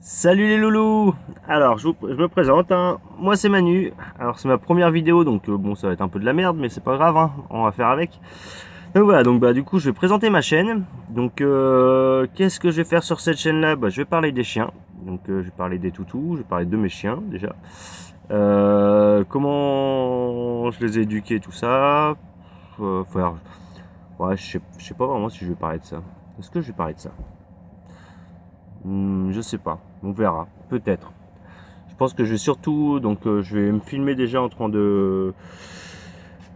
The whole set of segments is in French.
Salut les loulous. Alors je me présente, hein. Moi c'est Manu. Alors c'est ma première vidéo, donc bon, ça va être un peu de la merde, mais c'est pas grave, hein. On va faire avec. Donc voilà, donc du coup je vais présenter ma chaîne. Donc qu'est-ce que je vais faire sur cette chaîne là? Je vais parler des chiens. Donc je vais parler des toutous, je vais parler de mes chiens déjà. Comment je les ai éduqués, tout ça. Faire... Ouais, je sais pas vraiment si je vais parler de ça. Est-ce que je vais parler de ça? Je sais pas, on verra, peut-être. Je pense que je vais surtout, donc je vais me filmer déjà en train de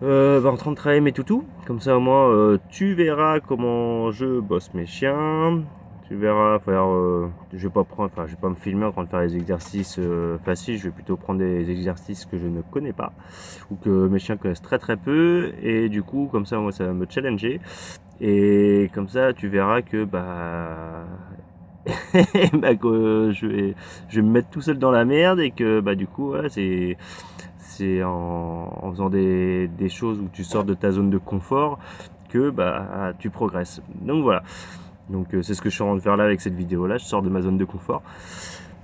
travailler mes toutous. Comme ça au moins tu verras comment je bosse mes chiens. Tu verras faire, je vais pas prendre, enfin je vais pas me filmer en train de faire des exercices faciles. Je vais plutôt prendre des exercices que je ne connais pas ou que mes chiens connaissent très très peu. Et du coup comme ça moi ça va me challenger. Et comme ça tu verras que que je vais me mettre tout seul dans la merde et que du coup voilà, c'est en faisant des choses où tu sors de ta zone de confort que tu progresses. Donc voilà. Donc c'est ce que je suis en train de faire là avec cette vidéo là, je sors de ma zone de confort.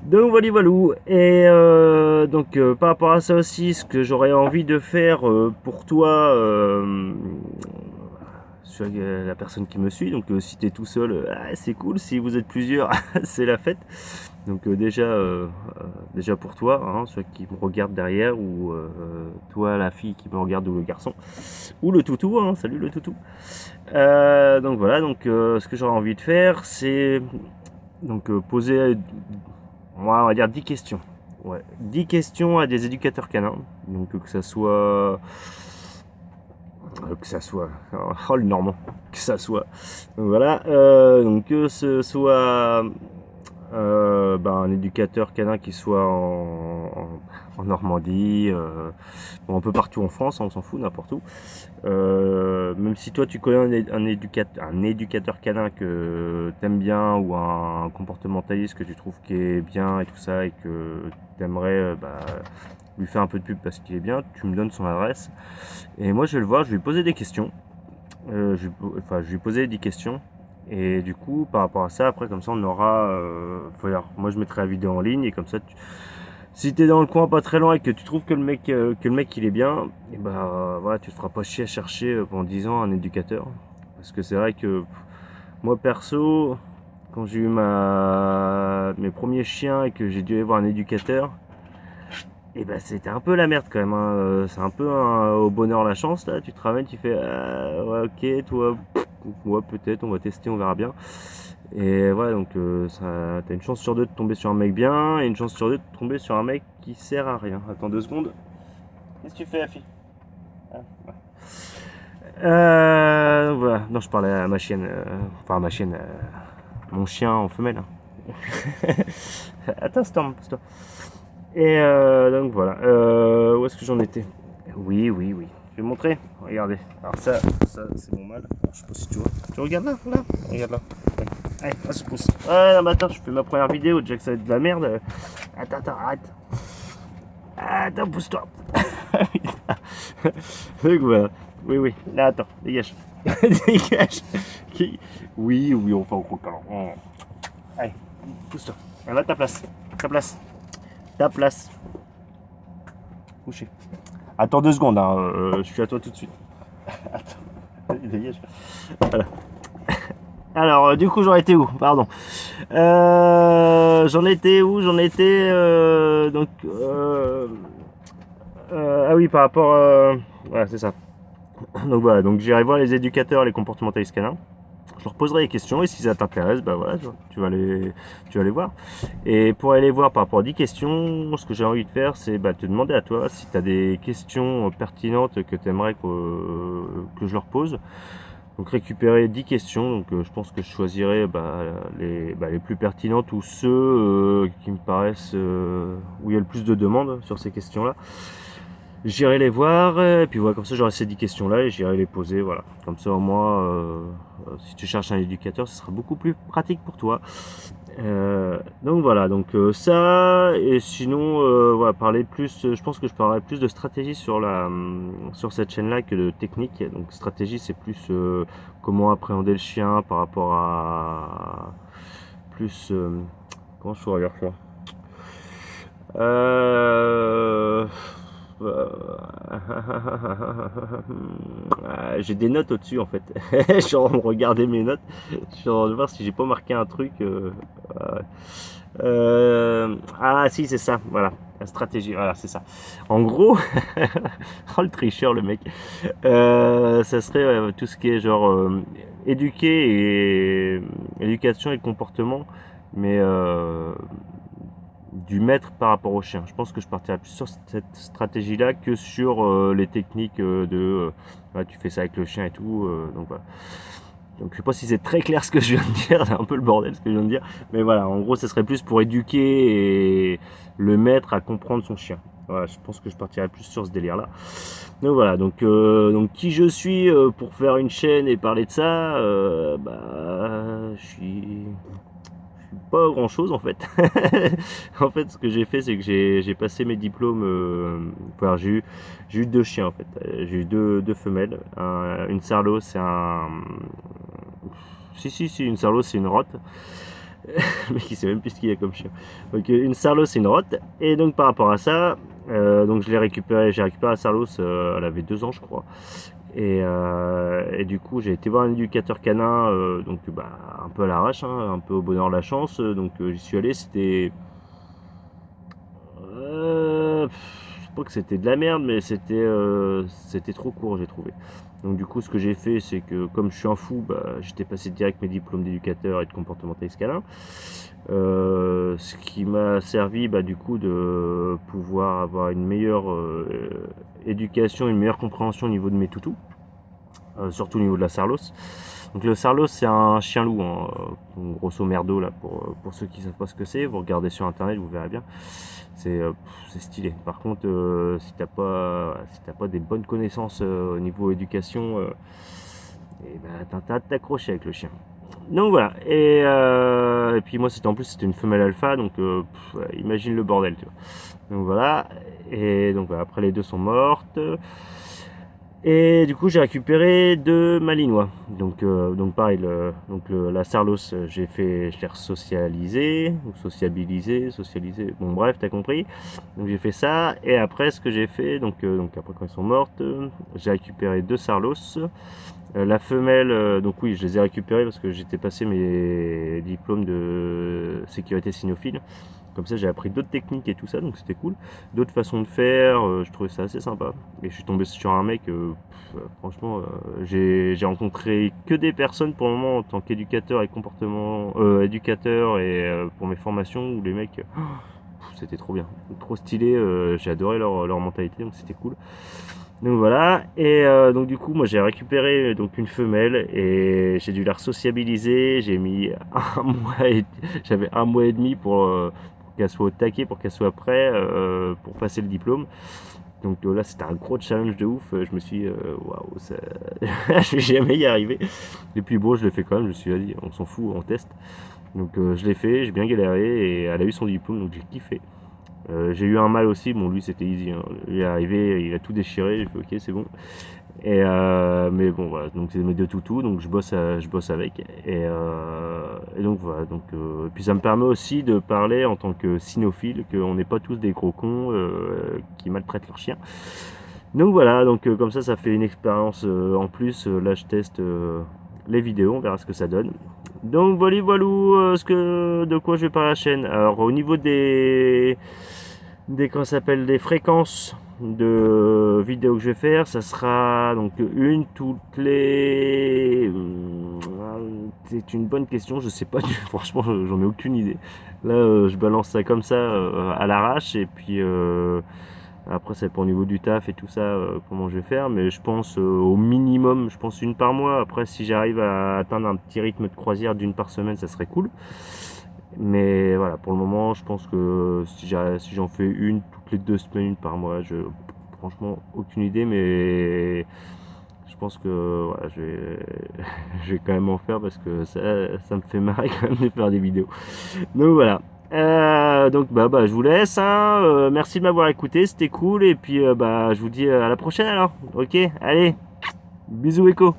Donc voilà, voilà. Et par rapport à ça aussi, ce que j'aurais envie de faire pour toi, sur la personne qui me suit, donc si tu es tout seul, c'est cool, si vous êtes plusieurs, c'est la fête. Donc déjà pour toi, hein, ceux qui me regardent derrière, ou toi la fille qui me regarde, ou le garçon, ou le toutou, hein, salut le toutou. Donc voilà, donc ce que j'aurais envie de faire, c'est donc poser, on va dire 10 questions. Ouais, 10 questions à des éducateurs canins, donc que ça soit oh le normand, que ça soit, voilà, donc que ce soit un éducateur canin qui soit en Normandie, bon, un peu partout en France, hein, on s'en fout, n'importe où. Même si toi tu connais un éducateur canin que t'aimes bien, ou un comportementaliste que tu trouves qui est bien et tout ça, et que t'aimerais lui faire un peu de pub parce qu'il est bien, tu me donnes son adresse et moi je vais le voir, je vais lui poser des questions. Je vais lui poser 10 questions. Et du coup, par rapport à ça, après, comme ça, on aura. Moi, je mettrai la vidéo en ligne, et comme ça, si t'es dans le coin pas très loin et que tu trouves que le mec, il est bien, et voilà, tu te feras pas chier à chercher pendant 10 ans un éducateur. Parce que c'est vrai que moi, perso, quand j'ai eu mes premiers chiens et que j'ai dû aller voir un éducateur, et c'était un peu la merde quand même, hein. C'est un peu au bonheur la chance là. Tu te ramènes, tu fais ouais, ok, toi, ouais, peut-être, on va tester, on verra bien. Et voilà, donc t'as une chance sur deux de tomber sur un mec bien, et une chance sur deux de tomber sur un mec qui sert à rien. Attends 2 secondes. Qu'est-ce que tu fais, la fille? Ouais. Voilà, non, je parlais à ma chienne, enfin à ma chienne, mon chien en femelle, hein. Attends, Storm, toi. Et donc voilà, où est-ce que j'en étais? Oui, oui, oui. Je vais montrer. Regardez. Alors ça c'est mon mâle. Alors, je sais pas si tu vois. Tu regardes là, là. Regarde là. Ouais. Allez, on se pousse. Ah non, mais attends, je fais ma première vidéo. Déjà que ça va être de la merde. Attends, arrête. Attends, pousse-toi. Donc voilà. Oui, oui. Là, attends, dégage. Dégage. Oui, oui, on fait un gros câlin. Allez, pousse-toi. Va à ta place. Ta place. Ta place. Couché. Attends 2 secondes, hein, je suis à toi tout de suite. Attends, dégage. Voilà. Alors, du coup, j'en étais où? Pardon. J'en étais où? J'en étais ah oui, par rapport. Voilà, c'est ça. Donc voilà, donc j'irai voir les éducateurs, les comportementalistes canins. Je leur poserai des questions, et si ça t'intéresse, voilà, tu vas les voir. Et pour aller les voir par rapport à 10 questions, ce que j'ai envie de faire, c'est te demander à toi si tu as des questions pertinentes que tu aimerais que je leur pose. Donc récupérer 10 questions, donc je pense que je choisirai les plus pertinentes, ou ceux qui me paraissent où il y a le plus de demandes sur ces questions-là. J'irai les voir, et puis voilà, comme ça j'aurai ces 10 questions là et j'irai les poser, voilà. Comme ça au moins, si tu cherches un éducateur, ce sera beaucoup plus pratique pour toi. Donc voilà, donc ça, et sinon, voilà, parler plus, je pense que je parlerai plus de stratégie sur cette chaîne là que de technique. Donc stratégie, c'est plus comment appréhender le chien par rapport à plus Comment je pourrais dire ça? Euh... J'ai des notes au-dessus en fait. Je suis en train de regarder mes notes. Je suis en train de voir si j'ai pas marqué un truc. Ah si, c'est ça. Voilà. La stratégie. Voilà, c'est ça. En gros, oh le tricheur le mec. Ça serait tout ce qui est genre éduquer et éducation et comportement, mais du maître par rapport au chien. Je pense que je partirais plus sur cette stratégie-là que sur les techniques ouais, tu fais ça avec le chien et tout. Donc voilà. Donc je sais pas si c'est très clair ce que je viens de dire, c'est un peu le bordel ce que je viens de dire. Mais voilà, en gros, ça serait plus pour éduquer et le maître à comprendre son chien. Voilà, je pense que je partirais plus sur ce délire-là. Donc voilà, donc qui je suis pour faire une chaîne et parler de ça, je suis pas grand chose en fait. En fait, ce que j'ai fait, c'est que j'ai passé mes diplômes. Enfin, j'ai eu deux chiens en fait. J'ai eu deux femelles, une sarlos et un. Si, une sarlos c'est une rotte. Le mec il sait même plus ce qu'il y a comme chien. Donc une sarlos c'est une rotte. Et donc par rapport à ça, donc je l'ai récupéré. J'ai récupéré la sarlos, elle avait 2 ans je crois. Et du coup j'ai été voir un éducateur canin, donc un peu à l'arrache, hein, un peu au bonheur la chance. Donc j'y suis allé, c'était c'est pas que c'était de la merde, mais c'était trop court j'ai trouvé. Donc du coup ce que j'ai fait, c'est que comme je suis un fou, j'étais passé direct mes diplômes d'éducateur et de comportementaliste canin, ce qui m'a servi du coup de pouvoir avoir une meilleure éducation, une meilleure compréhension au niveau de mes toutous. Surtout au niveau de la sarlos. Donc le sarlos c'est un chien loup, hein, grosso merdo là pour ceux qui savent pas ce que c'est, vous regardez sur internet, vous verrez bien. C'est stylé. Par contre, si t'as pas des bonnes connaissances au niveau éducation, t'as intérêt de t'accrocher avec le chien. Donc voilà. Et puis moi en plus c'était une femelle alpha, donc imagine le bordel, tu vois. Donc voilà. Et donc voilà, après les deux sont mortes. Et du coup j'ai récupéré 2 malinois. Donc pareil, la sarlos, je l'ai resocialisé, ou socialisé, bon bref, t'as compris. Donc j'ai fait ça, et après ce que j'ai fait, donc après quand elles sont mortes, j'ai récupéré 2 sarlos. La femelle, donc oui, je les ai récupérées parce que j'étais passé mes diplômes de sécurité cynophile. Comme ça, j'ai appris d'autres techniques et tout ça, donc c'était cool. D'autres façons de faire, je trouvais ça assez sympa. Et je suis tombé sur un mec, franchement, j'ai rencontré que des personnes pour le moment en tant qu'éducateur et éducateur et pour mes formations où les mecs, c'était trop bien, trop stylé. J'ai adoré leur mentalité, donc c'était cool. Donc voilà, et donc du coup moi j'ai récupéré donc une femelle et j'ai dû la resociabiliser. J'ai mis j'avais 1 mois et demi pour qu'elle soit au taquet, pour qu'elle soit prête pour passer le diplôme. Donc là c'était un gros challenge de ouf. Je me suis waouh, je vais jamais y arriver. Et puis bon, je l'ai fait quand même, je me suis dit on s'en fout, on teste. Donc je l'ai fait, j'ai bien galéré et elle a eu son diplôme, donc j'ai kiffé. J'ai eu un mâle aussi, bon lui c'était easy, hein. Il est arrivé, il a tout déchiré, j'ai fait ok c'est bon. Mais bon voilà, donc c'est mes 2 toutous, donc je bosse avec. Et donc voilà, puis ça me permet aussi de parler en tant que cynophile, qu'on n'est pas tous des gros cons qui maltraitent leurs chiens. Donc voilà, comme ça fait une expérience en plus. Là je teste les vidéos, on verra ce que ça donne. Donc voilà, de quoi je vais parler à la chaîne. Alors au niveau des comment ça s'appelle, des fréquences de vidéos que je vais faire, ça sera donc une toutes les. C'est une bonne question, je sais pas, franchement j'en ai aucune idée. Là je balance ça comme ça à l'arrache, et puis après c'est pour au niveau du taf et tout ça, comment je vais faire, mais je pense au minimum, je pense une par mois. Après si j'arrive à atteindre un petit rythme de croisière d'une par semaine, ça serait cool. Mais voilà, pour le moment, je pense que si j'en fais une toutes les 2 semaines, une par mois, franchement aucune idée, mais je pense que voilà, je vais quand même en faire parce que ça me fait marrer quand même de faire des vidéos. Donc voilà. Donc je vous laisse, hein. Merci de m'avoir écouté, c'était cool, et puis je vous dis à la prochaine alors. Ok, allez, bisous Echo.